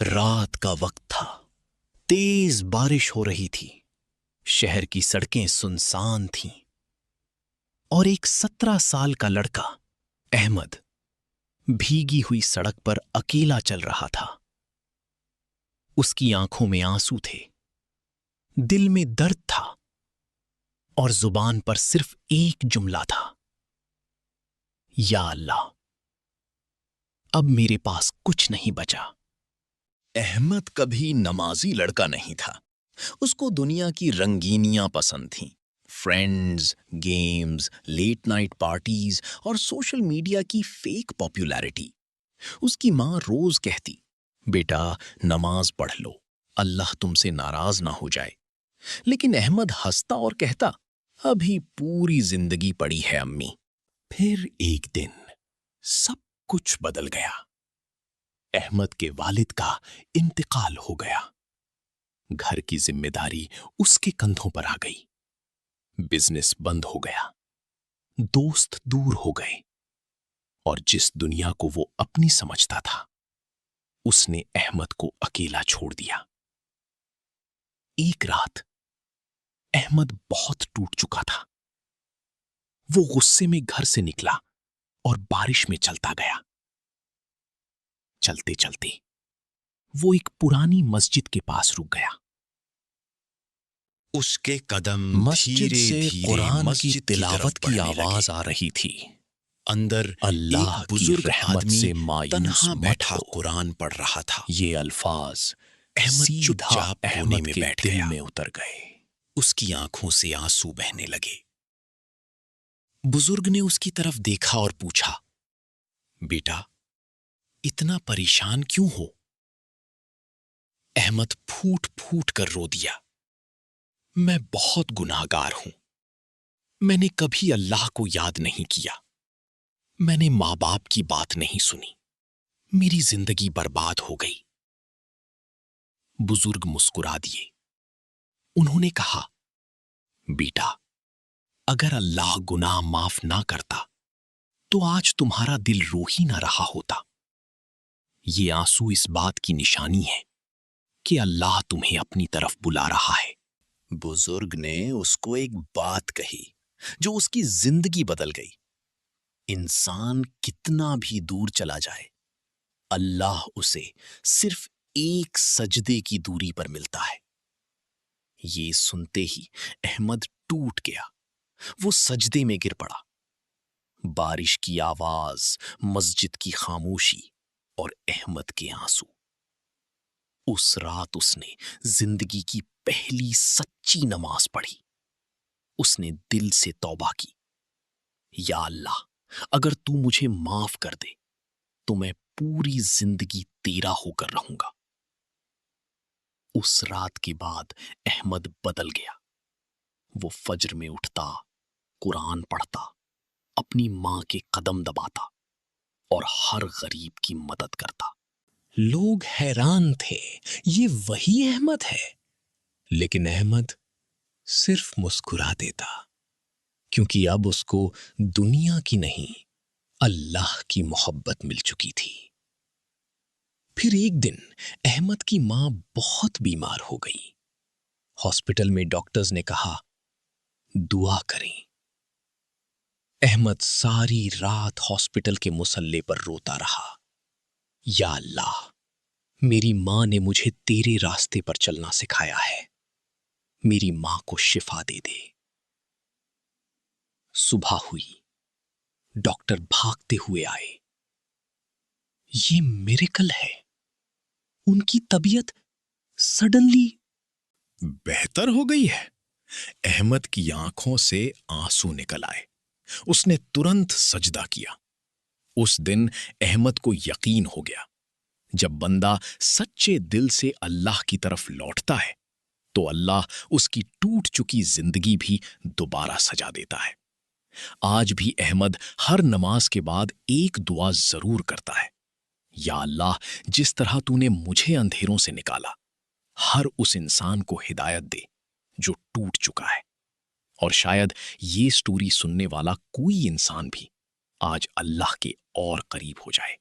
رات کا وقت تھا، تیز بارش ہو رہی تھی، شہر کی سڑکیں سنسان تھیں، اور ایک 17 سال کا لڑکا احمد بھیگی ہوئی سڑک پر اکیلا چل رہا تھا۔ اس کی آنکھوں میں آنسو تھے، دل میں درد تھا، اور زبان پر صرف ایک جملہ تھا: یا اللہ، اب میرے پاس کچھ نہیں بچا۔ احمد کبھی نمازی لڑکا نہیں تھا۔ اس کو دنیا کی رنگینیاں پسند تھیں، friends, games, late night parties اور سوشل میڈیا کی فیک پاپولیرٹی۔ اس کی ماں روز کہتی، بیٹا نماز پڑھ لو، اللہ تم سے ناراض نہ ہو جائے۔ لیکن احمد ہنستا اور کہتا، ابھی پوری زندگی پڑی ہے امی۔ پھر ایک دن سب کچھ بدل گیا۔ احمد کے والد کا انتقال ہو گیا۔ گھر کی ذمہ داری اس کے کندھوں پر آ گئی۔ بزنس بند ہو گیا، دوست دور ہو گئے، اور جس دنیا کو وہ اپنی سمجھتا تھا، اس نے احمد کو اکیلا چھوڑ دیا۔ ایک رات احمد بہت ٹوٹ چکا تھا۔ وہ غصے میں گھر سے نکلا اور بارش میں چلتا گیا۔ چلتے چلتے وہ ایک پرانی مسجد کے پاس رک گیا۔ اس کے قدم مسجد سے قرآن کی تلاوت کی آواز آ رہی تھی۔ اندر اللہ کی رحمت سے مایوس بیٹھا قرآن پڑھ رہا تھا۔ یہ الفاظ احمد چپ چاپ احمد کے دل میں اتر گئے۔ اس کی آنکھوں سے آنسو بہنے لگے۔ بزرگ نے اس کی طرف دیکھا اور پوچھا، بیٹا اتنا پریشان کیوں ہو؟ احمد پھوٹ پھوٹ کر رو دیا، میں بہت گناہگار ہوں۔ میں نے کبھی اللہ کو یاد نہیں کیا۔ میں نے ماں باپ کی بات نہیں سنی۔ میری زندگی برباد ہو گئی۔ بزرگ مسکرا دیے۔ انہوں نے کہا، بیٹا اگر اللہ گناہ معاف نہ کرتا تو آج تمہارا دل رو ہی نہ رہا ہوتا۔ یہ آنسو اس بات کی نشانی ہے کہ اللہ تمہیں اپنی طرف بلا رہا ہے۔ بزرگ نے اس کو ایک بات کہی جو اس کی زندگی بدل گئی۔ انسان کتنا بھی دور چلا جائے، اللہ اسے صرف ایک سجدے کی دوری پر ملتا ہے۔ یہ سنتے ہی احمد ٹوٹ گیا۔ وہ سجدے میں گر پڑا۔ بارش کی آواز، مسجد کی خاموشی اور احمد کے آنسو۔ اس رات اس نے زندگی کی پہلی سچی نماز پڑھی۔ اس نے دل سے توبہ کی، یا اللہ اگر تو مجھے معاف کر دے تو میں پوری زندگی تیرا ہو کر رہوں گا۔ اس رات کے بعد احمد بدل گیا۔ وہ فجر میں اٹھتا، قرآن پڑھتا، اپنی ماں کے قدم دباتا اور ہر غریب کی مدد کرتا۔ لوگ حیران تھے، یہ وہی احمد ہے؟ لیکن احمد صرف مسکرا دیتا، کیونکہ اب اس کو دنیا کی نہیں، اللہ کی محبت مل چکی تھی۔ پھر ایک دن احمد کی ماں بہت بیمار ہو گئی۔ ہاسپٹل میں ڈاکٹرز نے کہا، دعا کریں۔ احمد ساری رات ہاسپٹل کے مصلے پر روتا رہا، یا اللہ میری ماں نے مجھے تیرے راستے پر چلنا سکھایا ہے، میری ماں کو شفا دے دے۔ صبح ہوئی، ڈاکٹر بھاگتے ہوئے آئے۔ یہ میریکل ہے، ان کی طبیعت سڈنلی بہتر ہو گئی ہے۔ احمد کی آنکھوں سے آنسو نکل آئے۔ اس نے ترنت سجدہ کیا۔ اس دن احمد کو یقین ہو گیا، جب بندہ سچے دل سے اللہ کی طرف لوٹتا ہے تو اللہ اس کی ٹوٹ چکی زندگی بھی دوبارہ سجا دیتا ہے۔ آج بھی احمد ہر نماز کے بعد ایک دعا ضرور کرتا ہے، یا اللہ جس طرح تو نے مجھے اندھیروں سے نکالا، ہر اس انسان کو ہدایت دے جو ٹوٹ چکا ہے۔ اور شاید یہ سٹوری سننے والا کوئی انسان بھی آج اللہ کے اور قریب ہو جائے۔